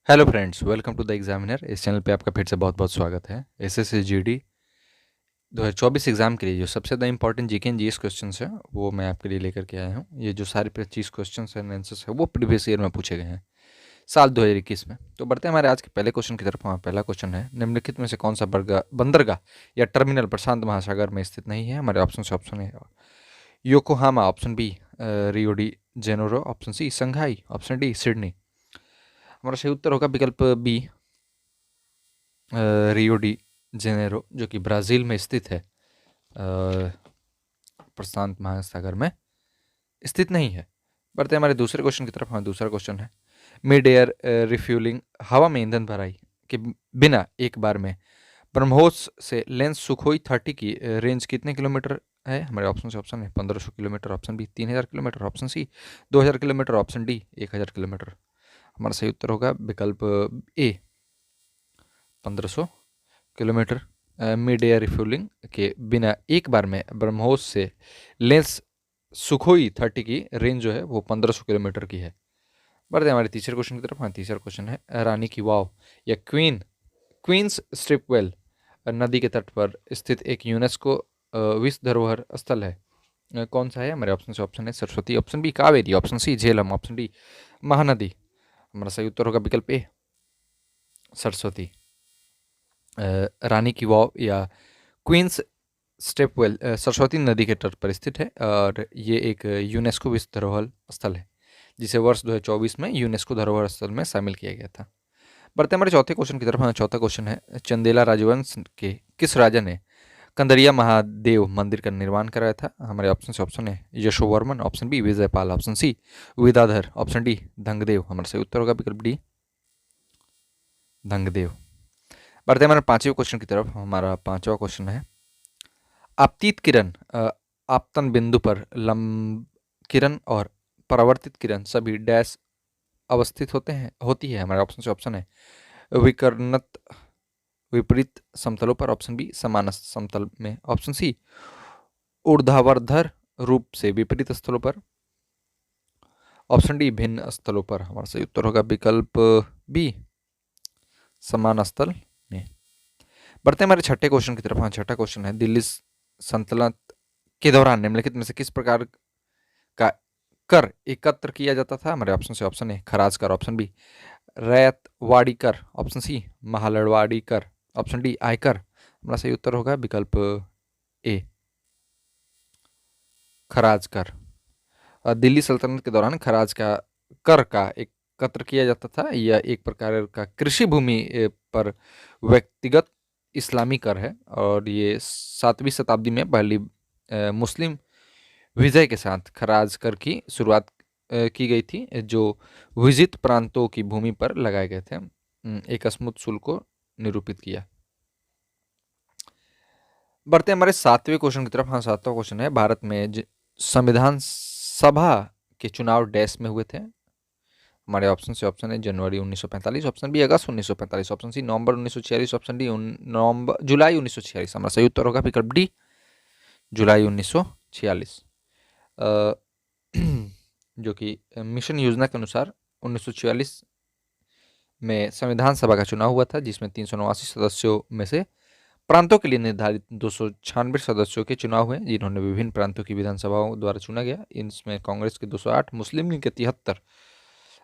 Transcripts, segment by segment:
Hello friends, welcome to the examiner. इस channel पे आपका फिर से बहुत बहुत स्वागत है। एसएससी जीडी 2024 एग्जाम के लिए जो सबसे ज़्यादा important GK and GS questions हैं वो मैं आपके लिए लेकर के आया हूँ। ये जो सारे 25 क्वेश्चंस एंड आंसर्स है वो प्रीवियस ईयर में पूछे गए हैं, साल 2021 में। तो बढ़ते हैं हमारे आज के पहले क्वेश्चन की तरफ। हमारा पहला क्वेश्चन है, निम्नलिखित में से कौन सा बंदरगाह या टर्मिनल प्रशांत महासागर में स्थित नहीं है? हमारे ऑप्शन है Yokohama, option B Rio de Janeiro, option C Shanghai, option D Sydney. हमारा सही उत्तर होगा विकल्प बी रियो डी जेनेरो, जो कि ब्राज़ील में स्थित है, प्रशांत महासागर में स्थित नहीं है। बढ़ते हमारे दूसरे क्वेश्चन की तरफ। हमारा दूसरा क्वेश्चन है, मिड एयर रिफ्यूलिंग, हवा में ईंधन भराई के बिना एक बार में ब्रह्मोस से लेंस सुखोई 30 की रेंज कितने किलोमीटर है? हमारे ऑप्शन है 1500 kilometre, option B 3000 kilometre, option C 2000 kilometre, option D 1000 kilometre. हमारा सही उत्तर होगा विकल्प A 1500 kilometre. Mid air refuelling के बिना एक बार में ब्रह्मोस से लेंस सुखोई 30 की रेंज जो है वो 1500 किलोमीटर की है। बढ़ते हैं हमारे तीसरे क्वेश्चन की तरफ। हाँ, तीसरा क्वेश्चन है, रानी की वाव या क्वींस स्ट्रिपवेल नदी के तट पर स्थित एक यूनेस्को विश्व धरोहर स्थल है। कौन सा है? हमारे ऑप्शन है Saraswati, option B Kaveri, option C Jhelum, option D Mahanadi. हमारा सही उत्तर होगा विकल्प ए सरस्वती। रानी की वाव या क्वींस स्टेपवेल सरस्वती नदी के तट पर स्थित है और ये एक यूनेस्को विश्व धरोहर स्थल है, जिसे वर्ष 2024 में यूनेस्को धरोहर स्थल में शामिल किया गया था। बढ़ते हमारे चौथे क्वेश्चन की तरफ। हमारा चौथा क्वेश्चन है, चंदेला राजवंश के किस राजा ने कंदरिया महादेव मंदिर का निर्माण कराया था? हमारे ऑप्शन है Yashovarman, option B Vijayapal, option C Vidyadhar, option D Dhangadeva. हमारा सही उत्तर होगा विकल्प डी धंगदेव। बढ़ते हमारे पांचवें क्वेश्चन की तरफ। हमारा पांचवा क्वेश्चन है, आपतित किरण आपतन बिंदु पर लंब किरण और परावर्तित किरण सभी डैश अवस्थित होती है। हमारे ऑप्शन है विकर्णत विपरीत समतलों पर, ऑप्शन बी समान समतल में, ऑप्शन सी ऊर्ध्वाधर रूप से विपरीत स्थलों पर, ऑप्शन डी भिन्न स्थलों पर। हमारा सही उत्तर होगा विकल्प बी समान स्थल में। बढ़ते हमारे छठे क्वेश्चन की तरफ। हाँ, छठा क्वेश्चन है, दिल्ली सल्तनत के दौरान निम्नलिखित में से किस प्रकार का कर एकत्र किया जाता था? हमारे ऑप्शन है खराज कर, ऑप्शन बी रैयतवाड़ी कर, ऑप्शन सी महालड़वाड़ी कर, ऑप्शन डी आयकर। हमारा सही उत्तर होगा विकल्प ए खराज कर। दिल्ली सल्तनत के दौरान खराज का कर का एकत्र किया जाता था। यह एक प्रकार का कृषि भूमि पर व्यक्तिगत इस्लामी कर है और ये 7वीं शताब्दी में पहली मुस्लिम विजय के साथ खराज कर की शुरुआत की गई थी, जो विजित प्रांतों की भूमि पर लगाए गए थे। एक स्मूथ शुल्क को निरूपित किया। बढ़ते हमारे सातवें क्वेश्चन की तरफ। हाँ, सातवां क्वेश्चन है, भारत में संविधान सभा के चुनाव डैश में हुए थे? हमारे ऑप्शन है जनवरी 1945, ऑप्शन बी अगस्त 1945, ऑप्शन सी नवंबर 1946, ऑप्शन डी नवंबर जुलाई 1946। हमारा सही उत्तर होगा विकल्प डी जुलाई 1946। जो कि मिशन योजना के अनुसार 1946 में संविधान सभा का चुनाव हुआ था, जिसमें 389 सदस्यों में से प्रांतों के लिए निर्धारित 296 सदस्यों के चुनाव हुए, जिन्होंने विभिन्न प्रांतों की विधानसभाओं द्वारा चुना गया। इनमें कांग्रेस के 208, मुस्लिम लीग के 73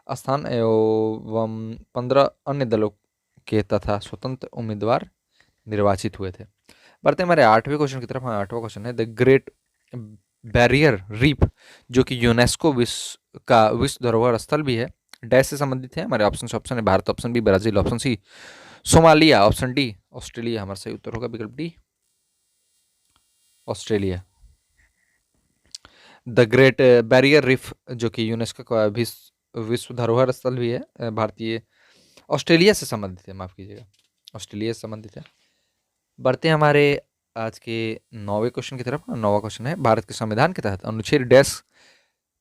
स्थान एवं 15 अन्य दलों के तथा स्वतंत्र उम्मीदवार निर्वाचित हुए थे। बढ़ते हमारे आठवें क्वेश्चन की तरफ। हाँ, आठवां क्वेश्चन है, द ग्रेट बैरियर रीफ, जो कि यूनेस्को विश्व धरोहर स्थल भी है, डैश से संबंधित है? हमारे ऑप्शन है Bharat, option B Brazil, option C Somalia, option D Australia. हमारा सही उत्तर होगा विकल्प D Australia. The great barrier reef, जो कि यूनेस्को का विश्व धरोहर स्थल भी है, भारतीय ऑस्ट्रेलिया से संबंधित है, माफ कीजिएगा, ऑस्ट्रेलिया से संबंधित है। बढ़ते हैं हमारे आज के 9वें क्वेश्चन की तरफ। 9वां क्वेश्चन है, भारत के संविधान के तहत अनुच्छेद डैश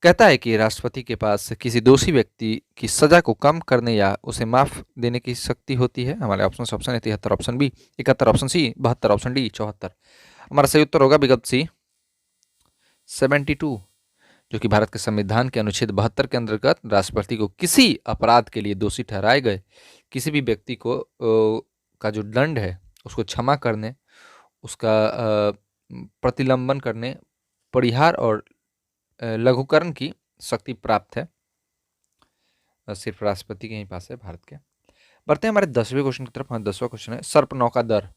कहता है कि राष्ट्रपति के पास किसी दोषी व्यक्ति की सजा को कम करने या उसे माफ देने की शक्ति होती है? हमारे ऑप्शन है 73, option B 71, option C 72, option D 74। हमारा सही उत्तर होगा विकल्प सी 72। जो कि भारत के संविधान के अनुच्छेद 72 के अंतर्गत राष्ट्रपति को किसी अपराध के लिए दोषी ठहराए गए किसी भी व्यक्ति को का जो दंड है उसको क्षमा करने, उसका प्रतिलंबन करने, परिहार और लघुकरण की शक्ति प्राप्त है। सिर्फ राष्ट्रपति के ही पास है भारत के। बढ़ते हैं हमारे 10वें क्वेश्चन की तरफ। हमारा 10वां क्वेश्चन है सर्प नौका दर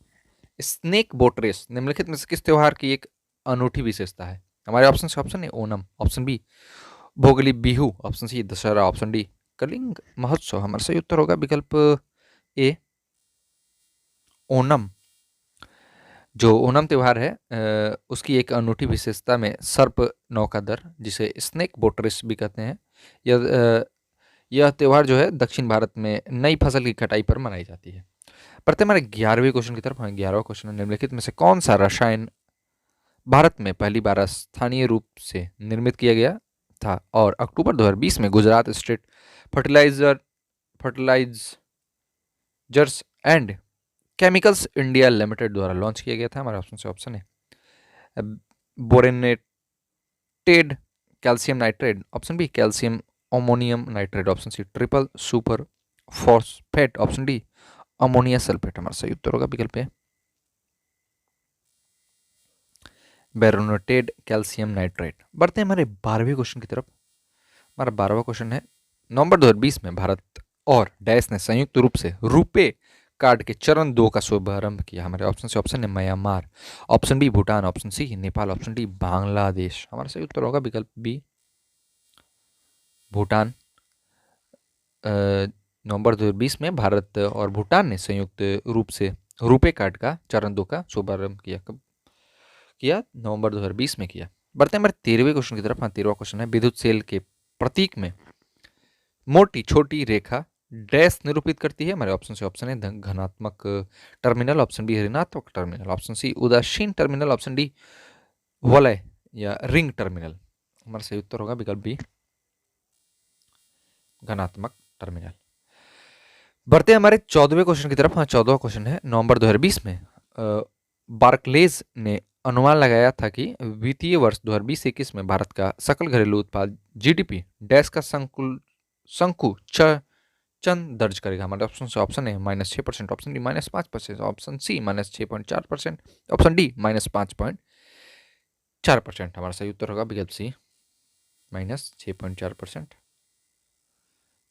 स्नेक बोट रेस निम्नलिखित में से किस त्योहार की एक अनूठी विशेषता है? हमारे ऑप्शन है Onam, option B Bhogali Bihu, option C Dussehra, option D Kalinga Mahotsav. हमारा सही उत्तर होगा विकल्प ए ओणम। जो ओणम त्योहार है उसकी एक अनूठी विशेषता में सर्प नौका दर, जिसे स्नेक बोट रेस भी कहते हैं, यह त्योहार जो है दक्षिण भारत में नई फसल की कटाई पर मनाई जाती है। बढ़ते हमारे 11वें क्वेश्चन की तरफ। 11वां क्वेश्चन है निम्नलिखित में से कौन सा रसायन भारत में पहली बार स्थानीय रूप से निर्मित किया गया था और अक्टूबर 2020 में Gujarat state fertilizers and chemicals India limited द्वारा लॉन्च किया गया था? हमारा ऑप्शन है boronated calcium nitrate, option B calcium ammonium nitrate, option C triple super phosphate, option D ammonia sulphate. हमारा सही उत्तर होगा विकल्प है बोरोनेटेड कैल्शियम नाइट्रेट। बढ़ते हैं हमारे 12वें क्वेश्चन की तरफ। हमारा 12वां क्वेश्चन है नवंबर 2020 में भारत और डैश ने संयुक्त रूप से रुपे कार्ड के चरण 2 का शुभारंभ किया? हमारे ऑप्शन है Myanmar, option B Bhutan, option C Nepal, option D Bangladesh. हमारा सही उत्तर होगा विकल्प बी भूटान। नवंबर 2020 में भारत और भूटान ने संयुक्त रूप से रुपे कार्ड का चरण 2 का शुभारंभ किया। कब किया? नवंबर 2020 में किया। बढ़ते हैं हमारे 13वें क्वेश्चन की तरफ। 13वां क्वेश्चन है विद्युत सेल के प्रतीक में मोटी छोटी रेखा डैश निरूपित करती है? हमारे ऑप्शन है धनात्मक टर्मिनल, ऑप्शन बी ऋणात्मक टर्मिनल, ऑप्शन सी उदासीन टर्मिनल, ऑप्शन डी वलय या रिंग टर्मिनल। हमारा सही उत्तर होगा विकल्प बी धनात्मक टर्मिनल। बढ़ते हैं हमारे 14वें क्वेश्चन की तरफ। 14वां क्वेश्चन है नवंबर 2020 में बार्कलेज ने अनुमान लगाया था कि वित्तीय वर्ष 2020-21 में भारत का सकल घरेलू उत्पाद जीडीपी डैश का संकुचन दर्ज करेगा? हमारे ऑप्शन है -6%, option D -5%, option C -6.4%, option D -5.4%। हमारा सही उत्तर होगा विकल्प सी -6.4%।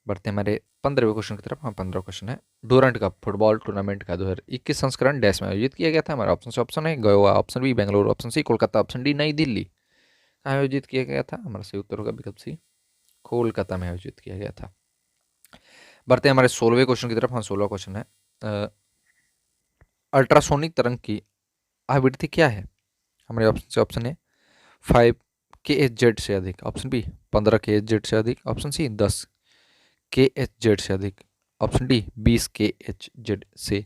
बढ़ते हमारे 15वें क्वेश्चन की तरफ। 15वां क्वेश्चन है डूरंट कप फुटबॉल टूर्नामेंट का 2021 संस्करण डैश में आयोजित किया गया था? हमारा ऑप्शन है Goa, option B Bengaluru, option C Kolkata, option D Nai Delhi. कहाँ आयोजित किया गया था? हमारा सही उत्तर होगा विकल्प सी कोलकाता में आयोजित किया गया था। बढ़ते हैं हमारे 16वें क्वेश्चन की तरफ। 16वां क्वेश्चन है अल्ट्रासोनिक तरंग की आवृत्ति क्या है? हमारे ऑप्शन है 5 kHz से अधिक, ऑप्शन बी 15 kHz से अधिक, ऑप्शन सी 10 kHz से अधिक, ऑप्शन डी 20 kHz से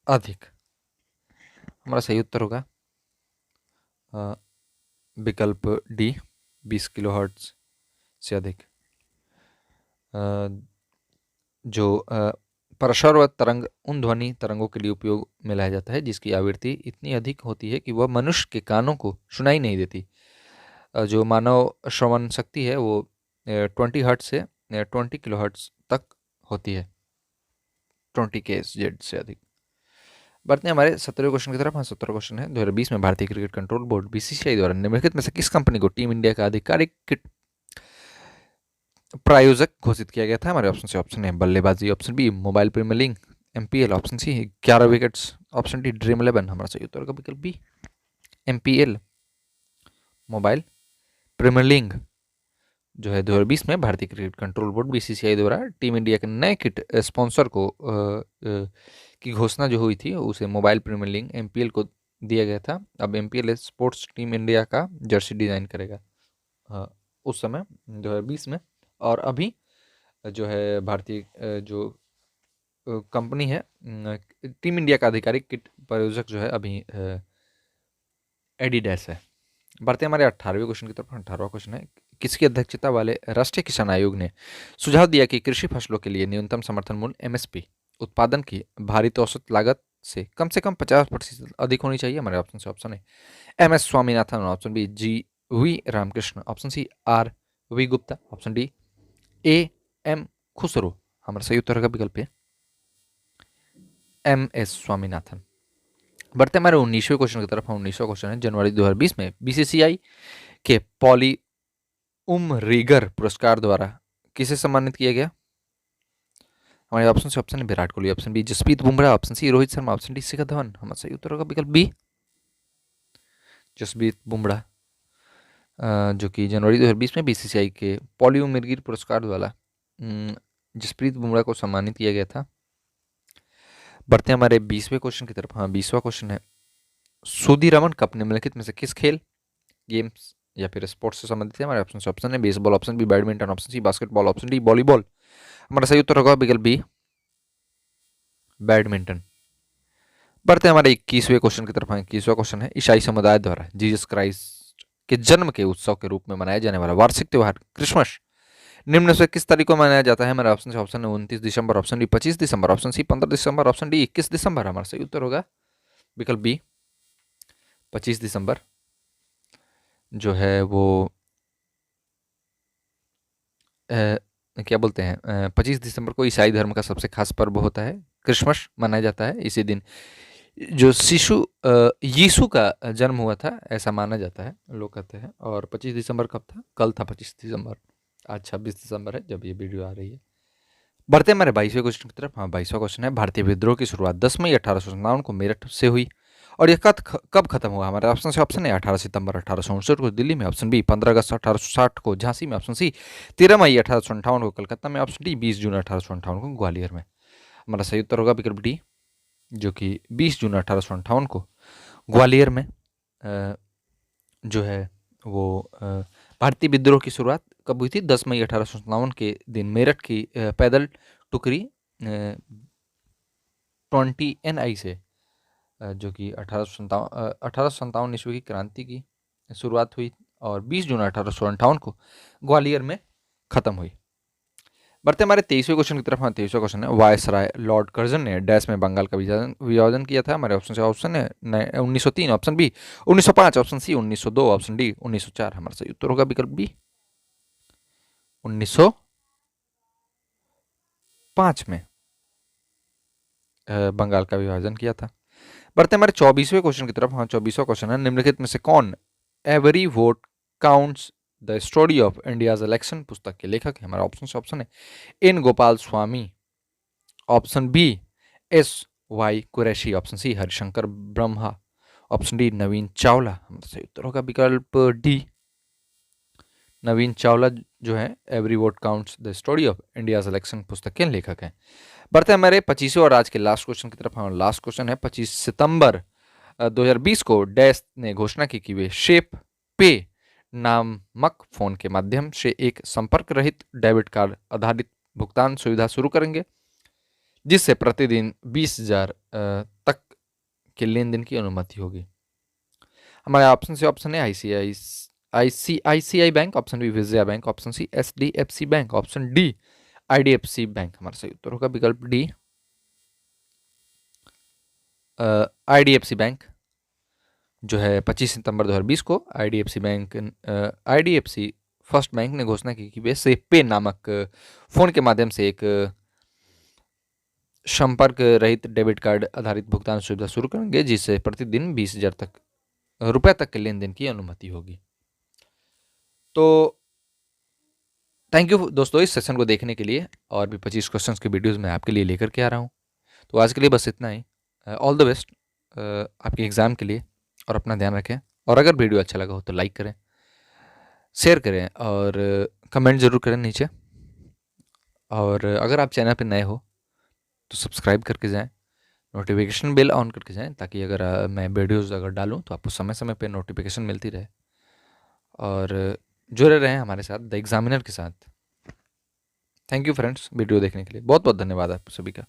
अधिक। हमारा सही उत्तर होगा विकल्प डी 20 किलोहर्ट्ज से अधिक। जो प्रसर्व तरंग उन ध्वनि तरंगों के लिए उपयोग में लाया जाता है जिसकी आवृत्ति इतनी अधिक होती है कि वह मनुष्य के कानों को सुनाई नहीं देती। जो मानव श्रवण शक्ति है वो 20 हर्ट्ज से 20 किलोहर्ट्ज तक होती है, 20 kHz से अधिक। बढ़ते हैं हमारे 17वें क्वेश्चन की तरफ। 17वां क्वेश्चन है 2020 में भारतीय क्रिकेट कंट्रोल बोर्ड बीसीसीआई द्वारा निम्नलिखित में से किस कंपनी को टीम इंडिया का आधिकारिक किट प्रायोजक घोषित किया गया था? हमारे ऑप्शन है बल्लेबाजी, option B mobile premier league MPL, option C 11 wickets, option D dream 11। हमारा सही उत्तर का विकल्प B MPL mobile premier league जो है 2020 में भारतीय क्रिकेट कंट्रोल बोर्ड बीसीसीआई द्वारा टीम इंडिया के नए किट स्पॉन्सर को की घोषणा जो हुई थी उसे मोबाइल प्रीमियर लीग एमपीएल को दिया गया था। अब एमपीएल स्पोर्ट्स टीम इंडिया का जर्सी डिज़ाइन करेगा उस समय 2020 में। और अभी जो है भारतीय जो कंपनी है टीम इंडिया का आधिकारिक किट प्रायोजक जो है अभी एडिडास है। बढ़ते हमारे 18वें क्वेश्चन की तरफ। 18वां क्वेश्चन है किसकी अध्यक्षता वाले राष्ट्रीय किसान आयोग ने सुझाव दिया कि कृषि फसलों के लिए न्यूनतम समर्थन मूल्य एमएसपी उत्पादन की भारित औसत लागत से कम 50% अधिक होनी चाहिए? हमारे ऑप्शन है M S Swaminathan, option B G V Ramakrishna, option C R V Gupta, option D A M Khusro. हमारा सही उत्तर का विकल्प है एम एस स्वामीनाथन। बढ़ते हमारे 19वें क्वेश्चन की तरफ। 19वां क्वेश्चन है, जनवरी 2020 में बीसीसीआई के पॉली रीगर पुरस्कार द्वारा किसे सम्मानित किया गया? हमारे ऑप्शन है Virat Kohli, option B Jasprit Bumrah, option C Rohit Sharma, option D Shikhar Dhawan. हमारा सही उत्तर होगा विकल्प बी जसप्रीत बुमराह, जो कि जनवरी 2020 में बीसीसीआई के पॉली रीगर पुरस्कार द्वारा जसप्रीत बुमराह को सम्मानित किया गया था। बढ़ते हैं हमारे 20वें क्वेश्चन की तरफ। हाँ, 20वां क्वेश्चन है, सुधीरमन कप निम्नलिखित में से किस खेल, गेम्स या फिर स्पोर्ट्स से संबंधित है? हमारे ऑप्शन है baseball, option B badminton, option C basketball, option D volleyball. हमारा सही उत्तर होगा विकल्प बी बैडमिंटन। बढ़ते हैं हमारे 21वें क्वेश्चन की तरफ। 21वां क्वेश्चन है, ईसाई समुदाय द्वारा जीसस क्राइस्ट के जन्म के उत्सव के रूप में मनाया जाने वाला वार्षिक त्योहार क्रिसमस निम्न से किस तारीख को मनाया जाता है? हमारा ऑप्शन है 29 दिसंबर, ऑप्शन डी 25 दिसंबर, ऑप्शन सी 15 दिसंबर, ऑप्शन डी 21 दिसंबर। हमारा सही उत्तर होगा विकल्प बी 25 दिसंबर, जो है वो क्या बोलते हैं 25 दिसंबर को ईसाई धर्म का सबसे खास पर्व होता है, क्रिसमस मनाया जाता है। इसी दिन जो शिशु यीशु का जन्म हुआ था ऐसा माना जाता है, लोग कहते हैं। और 25 दिसंबर कब था? कल था 25 दिसंबर। आज 26 दिसंबर है जब ये वीडियो आ रही है। बढ़ते हैं हमारे 22वें क्वेश्चन की तरफ। हाँ, 22वां क्वेश्चन है, भारतीय विद्रोह की शुरुआत 10 मई 1857 को मेरठ से हुई और यह कब खत्म हुआ? हमारे ऑप्शन है 18 सितंबर 1859 को दिल्ली में, ऑप्शन बी 15 अगस्त 1860 को झांसी में, ऑप्शन सी 13 मई 1858 को कलकत्ता में, ऑप्शन डी 20 जून 1858 को ग्वालियर में। हमारा सही उत्तर होगा विकल्प डी, जो कि 20 जून 1858 को ग्वालियर में जो है वो भारतीय विद्रोह की शुरुआत कब हुई थी? 10 मई 1857 के दिन मेरठ की पैदल टुकड़ी 20 NI से, जो कि 1857 ईस्वी की क्रांति की शुरुआत हुई और 20 जून 1858 को ग्वालियर में खत्म हुई। बढ़ते हमारे 23वें क्वेश्चन की तरफ। 23वां क्वेश्चन है, वायसराय लॉर्ड कर्जन ने डैश में बंगाल का विभाजन किया था? हमारे ऑप्शन है 1903, option B 1905, option C 1902, option D 1904। हमारा सही उत्तर होगा विकल्प बी 1905 में बंगाल का विभाजन किया था। बढ़ते हमारे 24वें क्वेश्चन की तरफ। हाँ, 24वां क्वेश्चन है, निम्नलिखित में से कौन every vote counts the story of India's election पुस्तक के लेखक है? हमारा ऑप्शन है N Gopalaswami, option B SY Quraishi, option C Harishankar Brahma, option D Navin Chawla. हमारा सही उत्तर होगा विकल्प डी नवीन चावला, जो है every vote counts the story of India's election पुस्तक के लेखक हैं। बढ़ते हैं हमारे 25वें और आज के लास्ट क्वेश्चन की तरफ। हमारा लास्ट क्वेश्चन है, 25 सितंबर 2020 को डैश ने घोषणा की कि वे शेप पे नामक फोन के माध्यम से एक संपर्क रहित डेबिट कार्ड आधारित भुगतान सुविधा शुरू करेंगे, जिससे प्रतिदिन 20,000 तक के लेन देन की अनुमति होगी। हमारे ऑप्शन है ICICI bank, option B Vijaya bank, option C SDFC bank, option D IDFC bank. हमारा सही उत्तर होगा विकल्प डी IDFC बैंक, जो है 25 सितंबर 2020 को IDFC फर्स्ट बैंक ने घोषणा की कि वे सेफ पे नामक फोन के माध्यम से एक संपर्क रहित डेबिट कार्ड आधारित भुगतान सुविधा शुरू करेंगे, जिससे प्रतिदिन 20,000 रुपए तक के लेन देन की अनुमति होगी। तो थैंक यू दोस्तों इस सेशन को देखने के लिए, और भी 25 क्वेश्चंस के वीडियोस मैं आपके लिए लेकर के आ रहा हूँ। तो आज के लिए बस इतना ही। ऑल द बेस्ट आपके एग्ज़ाम के लिए, और अपना ध्यान रखें। और अगर वीडियो अच्छा लगा हो तो लाइक करें, शेयर करें और कमेंट ज़रूर करें नीचे। और अगर आप चैनल पर नए हो तो सब्सक्राइब करके जाएं, नोटिफिकेशन बेल ऑन करके जाएं, ताकि अगर मैं वीडियोज़ अगर डालूँ तो आपको समय समय पे नोटिफिकेशन मिलती रहे। और जुड़े रहें हमारे साथ द एग्जामिनर के साथ। थैंक यू फ्रेंड्स वीडियो देखने के लिए, बहुत बहुत धन्यवाद आप सभी का।